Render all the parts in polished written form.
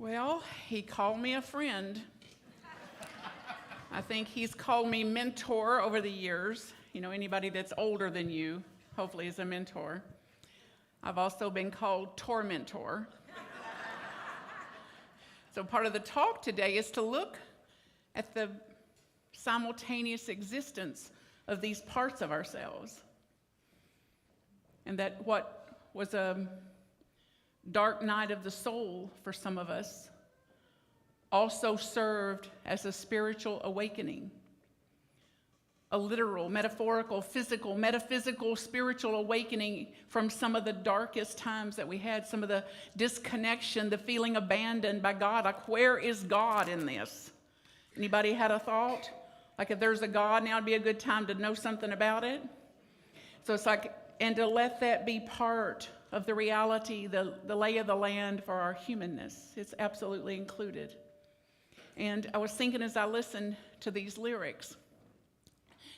Well, he called me a friend. I think he's called me mentor over the years. You know, anybody that's older than you, hopefully, is a mentor. I've also been called tormentor. So part of the talk today is to look at the simultaneous existence of these parts of ourselves. And that what was a dark night of the soul for some of us also served as a spiritual awakening. A literal, metaphorical, physical, metaphysical, spiritual awakening from some of the darkest times that we had, some of the disconnection, the feeling abandoned by God. Like, where is God in this? Anybody had a thought? Like, if there's a God, now would be a good time to know something about it? So it's like, and to let that be part of the reality, the lay of the land for our humanness. It's absolutely included. And I was thinking as I listened to these lyrics,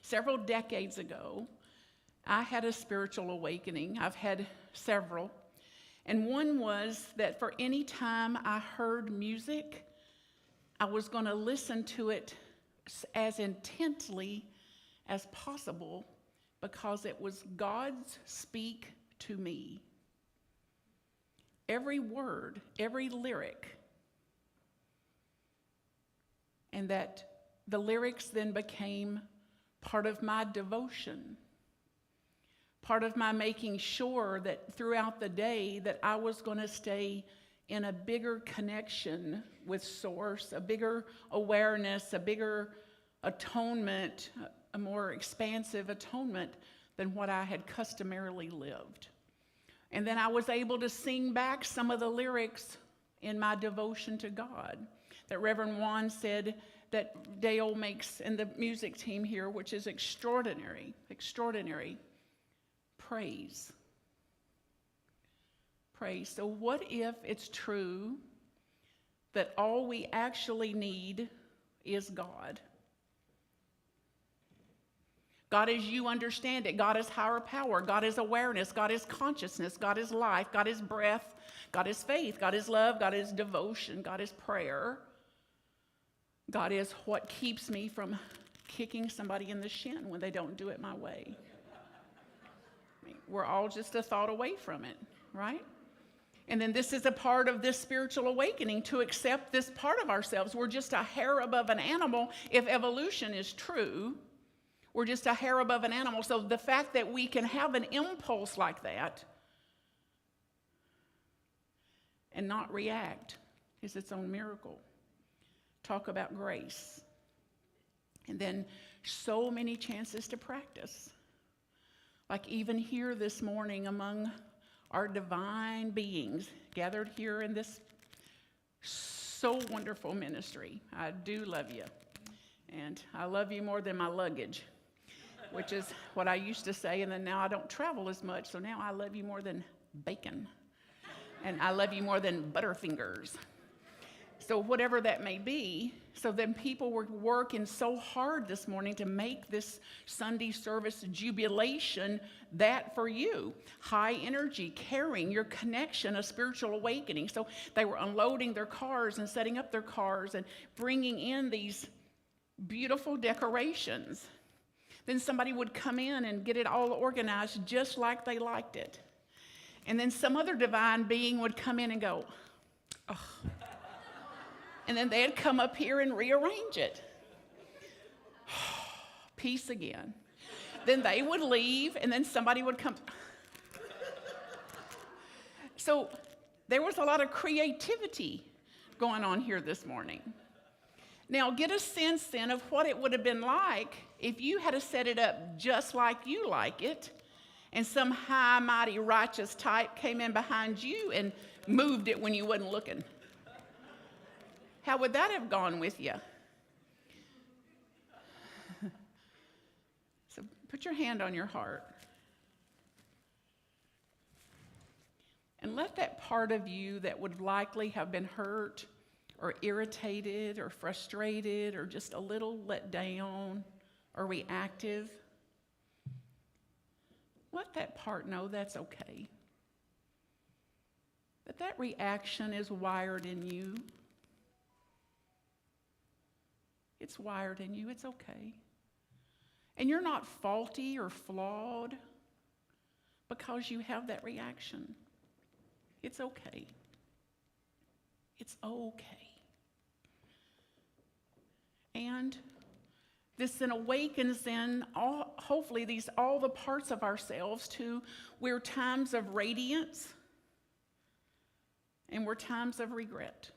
several decades ago, I had a spiritual awakening. I've had several. And one was that for any time I heard music, I was going to listen to it as intently as possible because it was God's speak to me. Every word, every lyric. And that the lyrics then became part of my devotion, part of my making sure that throughout the day that I was going to stay in a bigger connection with Source, a bigger awareness, a bigger atonement, a more expansive atonement than what I had customarily lived. And then I was able to sing back some of the lyrics in my devotion to God. That Reverend Juan said that Dale makes in the music team here, which is extraordinary, extraordinary. Praise. Praise. So what if it's true that all we actually need is God? God as you understand it. God is higher power. God is awareness. God is consciousness. God is life. God is breath. God is faith. God is love. God is devotion. God is prayer. God is what keeps me from kicking somebody in the shin when they don't do it my way. I mean, we're all just a thought away from it, right? And then this is a part of this spiritual awakening, to accept this part of ourselves. We're just a hair above an animal. If evolution is true, we're just a hair above an animal. So the fact that we can have an impulse like that and not react is its own miracle. Talk about grace. And then so many chances to practice. Like even here this morning among our divine beings gathered here in this so wonderful ministry. I do love you. And I love you more than my luggage, which is what I used to say. And then now I don't travel as much. So now I love you more than bacon. And I love you more than Butterfingers. So whatever that may be, so then people were working so hard this morning to make this Sunday service jubilation that for you. High energy, caring, your connection, a spiritual awakening. So they were unloading their cars and setting up their cars and bringing in these beautiful decorations. Then somebody would come in and get it all organized just like they liked it. And then some other divine being would come in and go, oh. And then they'd come up here and rearrange it. Peace again. Then they would leave, and then somebody would come. So there was a lot of creativity going on here this morning. Now, get a sense then of what it would have been like if you had to set it up just like you like it, and some high, mighty, righteous type came in behind you and moved it when you wasn't looking. How would that have gone with you? So put your hand on your heart. And let that part of you that would likely have been hurt or irritated or frustrated or just a little let down or reactive, let that part know that's okay. that reaction is wired in you. It's wired in you. It's okay. And you're not faulty or flawed because you have that reaction. It's okay. It's okay. And this then awakens hopefully all the parts of ourselves to where times of radiance and we're times of regret.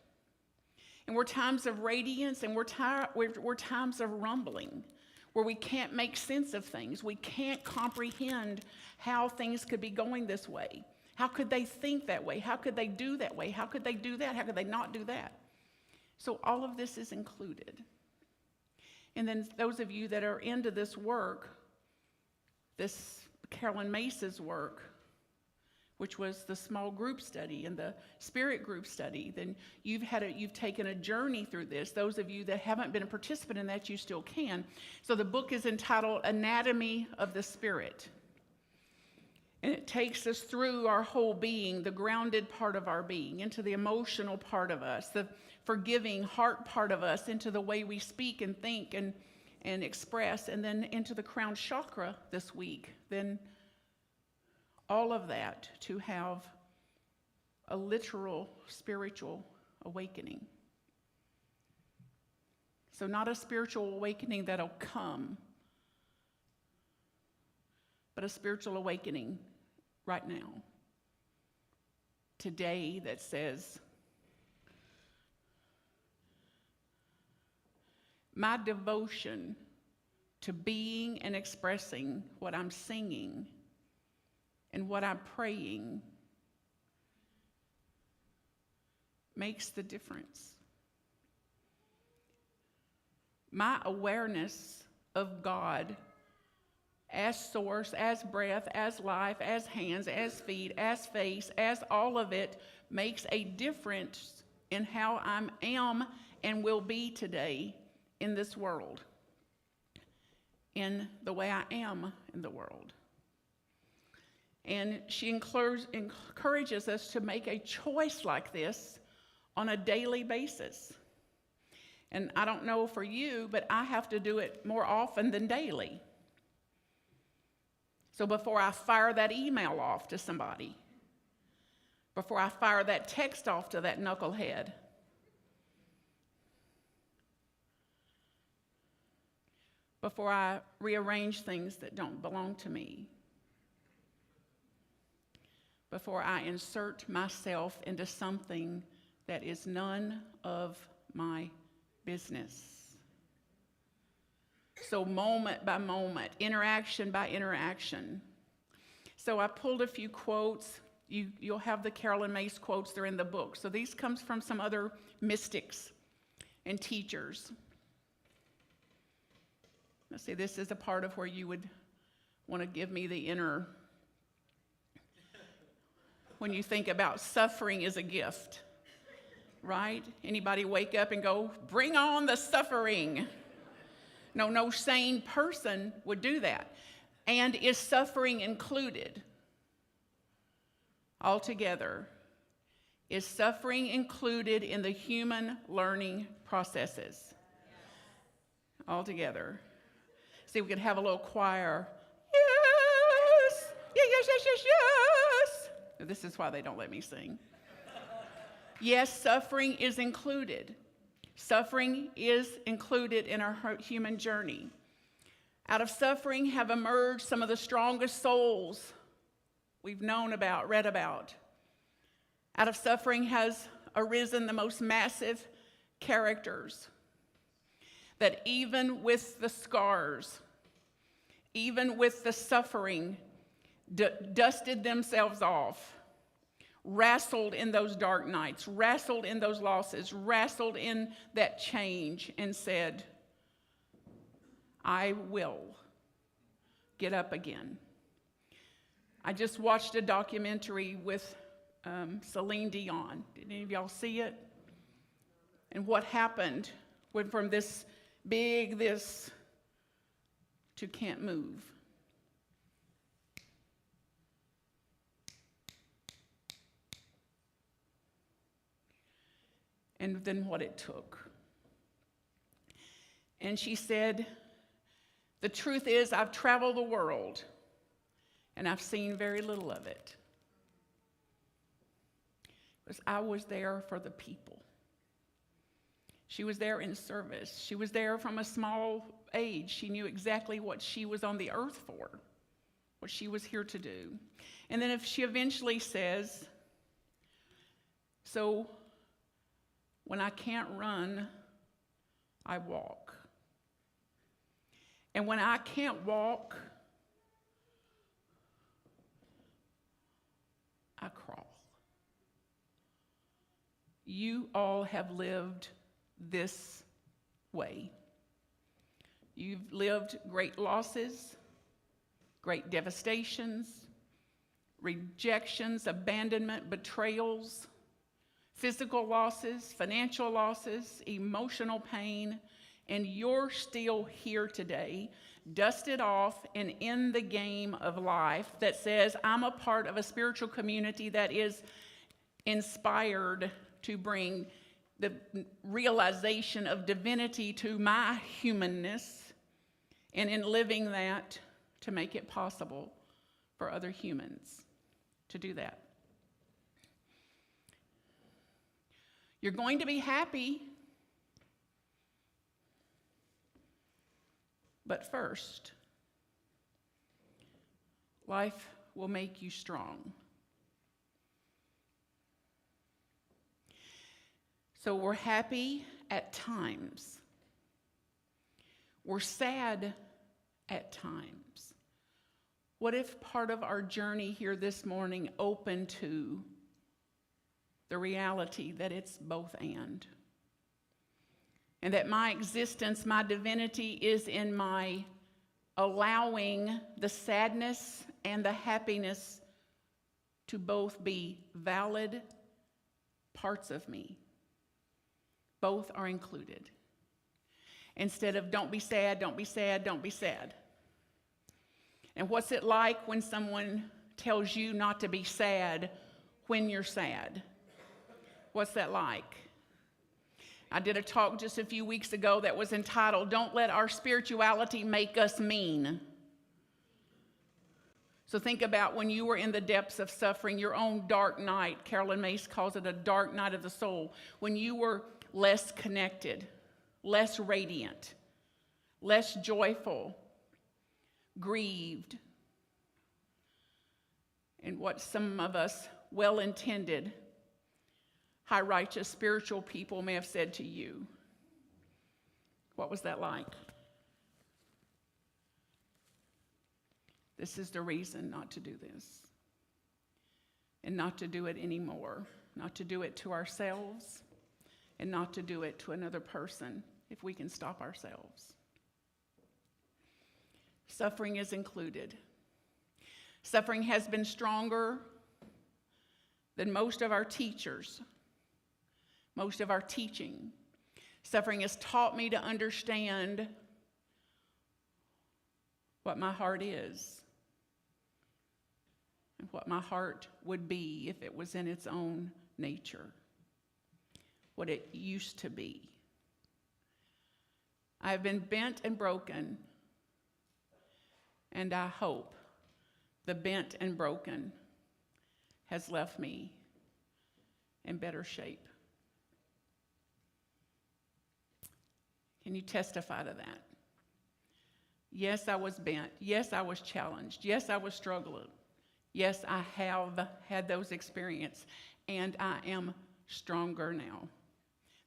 And we're times of radiance and we're times of rumbling, where we can't make sense of things. We can't comprehend how things could be going this way. How could they think that way? How could they do that way? How could they do that? How could they not do that? So all of this is included. And then those of you that are into this work, this Caroline Myss's work, which was the small group study and the spirit group study, then you've taken a journey through this. Those of you that haven't been a participant in that, you still can. So the book is entitled Anatomy of the Spirit. And it takes us through our whole being, the grounded part of our being, into the emotional part of us, the forgiving heart part of us, into the way we speak and think and express, and then into the crown chakra this week. Then all of that to have a literal spiritual awakening. So not a spiritual awakening that'll come, but a spiritual awakening right now, today, that says, my devotion to being and expressing what I'm singing and what I'm praying makes the difference. My awareness of God as source, as breath, as life, as hands, as feet, as face, as all of it makes a difference in how I am and will be today in this world, in the way I am in the world. And she encourages us to make a choice like this on a daily basis. And I don't know for you, but I have to do it more often than daily. So before I fire that email off to somebody, before I fire that text off to that knucklehead, before I rearrange things that don't belong to me, before I insert myself into something that is none of my business. So moment by moment, interaction by interaction. So I pulled a few quotes. You'll have the Caroline Myss quotes, they're in the book. So these comes from some other mystics and teachers. Let's see, this is a part of where you would want to give me the inner, when you think about suffering is a gift, right? Anybody wake up and go, bring on the suffering? No sane person would do that. And is suffering included? Altogether, is suffering included in the human learning processes? Altogether. See, we could have a little choir. Yes, yes, yes, yes, yes. This is why they don't let me sing. Yes, suffering is included. Suffering is included in our human journey. Out of suffering have emerged some of the strongest souls we've known about, read about. Out of suffering has arisen the most massive characters that even with the scars, even with the suffering, dusted themselves off, wrestled in those dark nights, wrestled in those losses, wrestled in that change, and said, I will get up again. I just watched a documentary with Celine Dion. Did any of y'all see it? And what happened went from this to can't move. and then what it took. And she said, the truth is, I've traveled the world, and I've seen very little of it. Because I was there for the people. She was there in service. She was there from a small age. She knew exactly what she was on the earth for, what she was here to do. And then if she eventually says, so when I can't run, I walk. And when I can't walk, I crawl. You all have lived this way. You've lived great losses, great devastations, rejections, abandonment, betrayals, physical losses, financial losses, emotional pain, and you're still here today, dusted off and in the game of life that says, I'm a part of a spiritual community that is inspired to bring the realization of divinity to my humanness, and in living that, to make it possible for other humans to do that. You're going to be happy, but first, life will make you strong. So we're happy at times. We're sad at times. What if part of our journey here this morning opened to the reality that it's both and that my existence, my divinity is in my allowing the sadness and the happiness to both be valid parts of me. Both are included. Instead of don't be sad, don't be sad, don't be sad. And what's it like when someone tells you not to be sad when you're sad? What's that like? I did a talk just a few weeks ago that was entitled, Don't Let Our Spirituality Make Us Mean. So think about when you were in the depths of suffering, your own dark night. Caroline Myss calls it a dark night of the soul. When you were less connected, less radiant, less joyful, grieved. And what some of us well-intended, high righteous spiritual people may have said to you. What was that like? This is the reason not to do this. And not to do it anymore. Not to do it to ourselves. And not to do it to another person if we can stop ourselves. Suffering is included. Suffering has been stronger than most of our teachers, most of our teaching. Suffering has taught me to understand what my heart is and what my heart would be if it was in its own nature. What it used to be. I have been bent and broken, and I hope the bent and broken has left me in better shape. Can you testify to that? Yes, I was bent. Yes, I was challenged. Yes, I was struggling. Yes, I have had those experiences, and I am stronger now.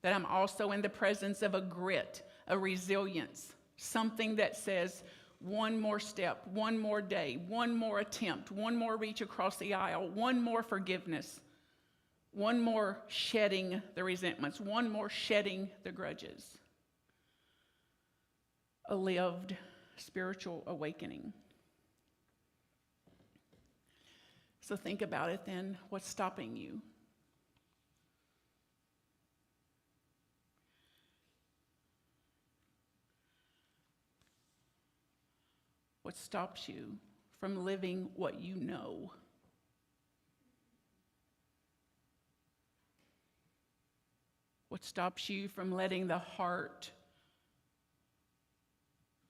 That I'm also in the presence of a grit, a resilience, something that says one more step, one more day, one more attempt, one more reach across the aisle, one more forgiveness, one more shedding the resentments, one more shedding the grudges. A lived spiritual awakening. So think about it then. What's stopping you? What stops you from living what you know? What What stops you from letting the heart,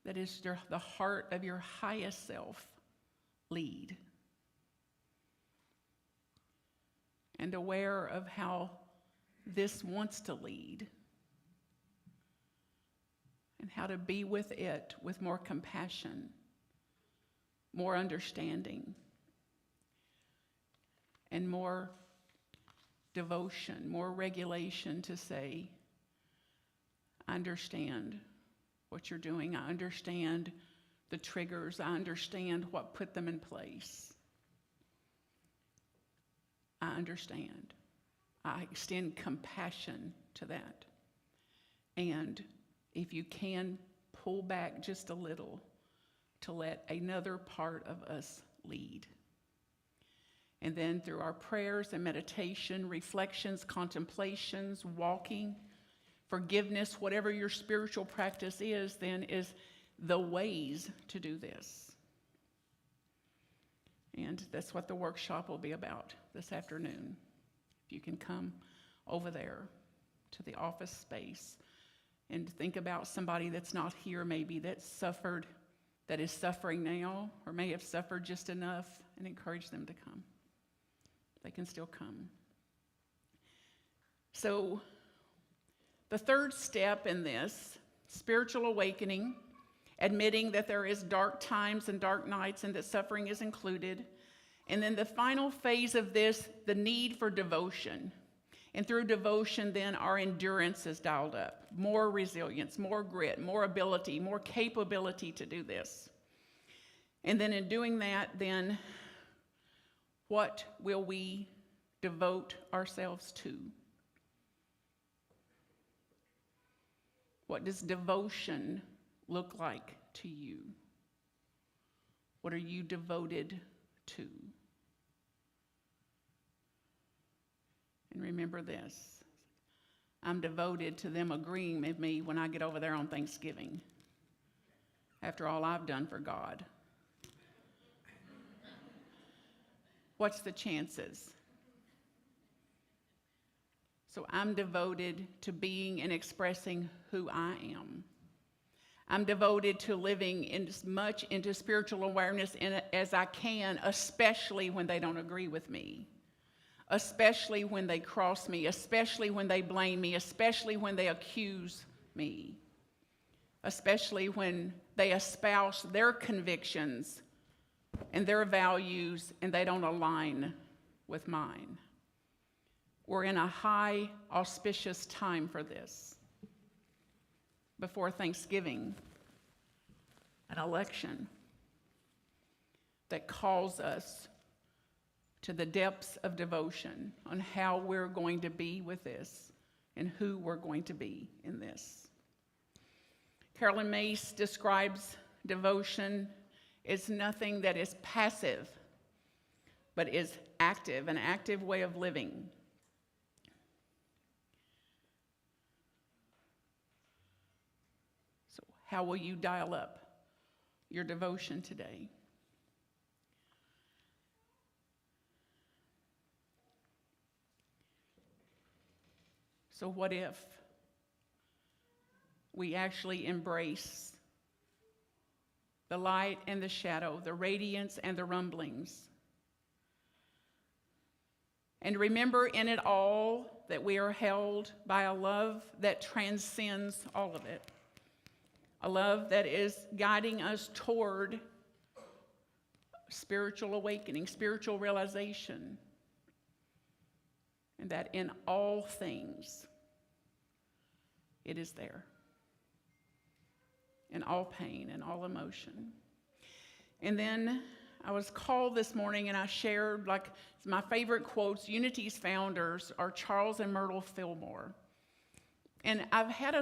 that is the heart of your highest self, lead? And aware of how this wants to lead, and how to be with it with more compassion, more understanding, and more devotion, more regulation to say, I understand what you're doing. I understand the triggers. I understand what put them in place. I understand. I extend compassion to that. And if you can, pull back just a little to let another part of us lead. And then through our prayers and meditation, reflections, contemplations, walking, forgiveness, whatever your spiritual practice is, then is the ways to do this. And that's what the workshop will be about this afternoon. If you can come over there to the office space and think about somebody that's not here maybe that is suffering now, or may have suffered just enough, and encourage them to come. They can still come. So the third step in this, spiritual awakening, admitting that there is dark times and dark nights and that suffering is included. And then the final phase of this, the need for devotion. And through devotion, then our endurance is dialed up. More resilience, more grit, more ability, more capability to do this. And then in doing that, then what will we devote ourselves to? What does devotion look like to you? What are you devoted to? And remember this, I'm devoted to them agreeing with me when I get over there on Thanksgiving, after all I've done for God. What's the chances? So I'm devoted to being and expressing who I am. I'm devoted to living as much into spiritual awareness as I can, especially when they don't agree with me, especially when they cross me, especially when they blame me, especially when they accuse me, especially when they espouse their convictions and their values and they don't align with mine. We're in a high, auspicious time for this. Before Thanksgiving, an election that calls us to the depths of devotion on how we're going to be with this and who we're going to be in this. Caroline Myss describes devotion as nothing that is passive, but is active, an active way of living. So how will you dial up your devotion today? So what if we actually embrace the light and the shadow, the radiance and the rumblings, and remember in it all that we are held by a love that transcends all of it, a love that is guiding us toward spiritual awakening, spiritual realization, and that in all things it is there, in all pain and all emotion. And then I was called this morning and I shared, like, my favorite quotes. Unity's founders are Charles and Myrtle Fillmore. And I've had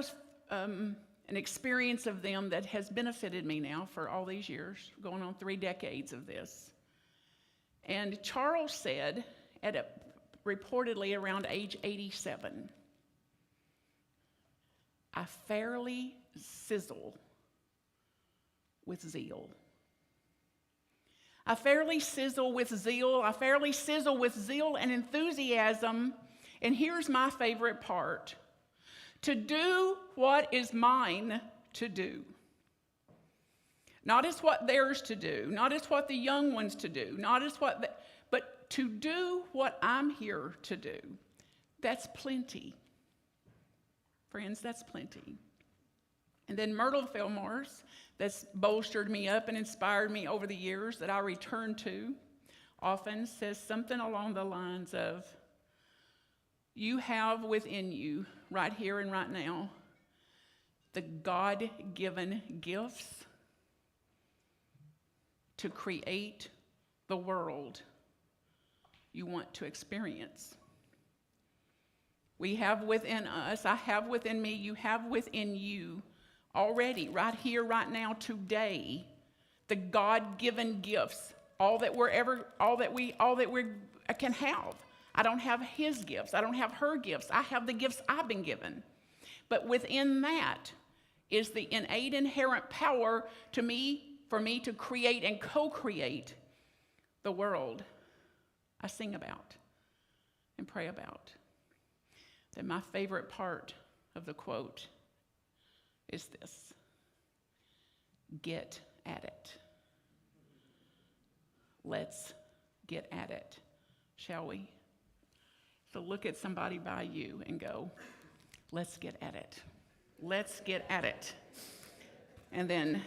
an experience of them that has benefited me now for all these years, going on 3 decades of this. And Charles said, reportedly around age 87, I fairly sizzle with zeal. I fairly sizzle with zeal. I fairly sizzle with zeal and enthusiasm. And here's my favorite part. to do what is mine to do. Not as what theirs to do, not as what the young ones to do, but to do what I'm here to do. That's plenty. Friends, that's plenty. And then Myrtle Fillmore's, that's bolstered me up and inspired me over the years, that I return to, often says something along the lines of, you have within you, right here and right now, the God-given gifts to create the world you want to experience. We have within us, I have within me, you have within you already, right here, right now, today, the God-given gifts, all that we can have. I don't have his gifts. I don't have her gifts. I have the gifts I've been given. But within that is the innate, inherent power for me to create and co-create the world I sing about and pray about. Then my favorite part of the quote is this: get at it. Let's get at it, shall we? So look at somebody by you and go, let's get at it. Let's get at it. And then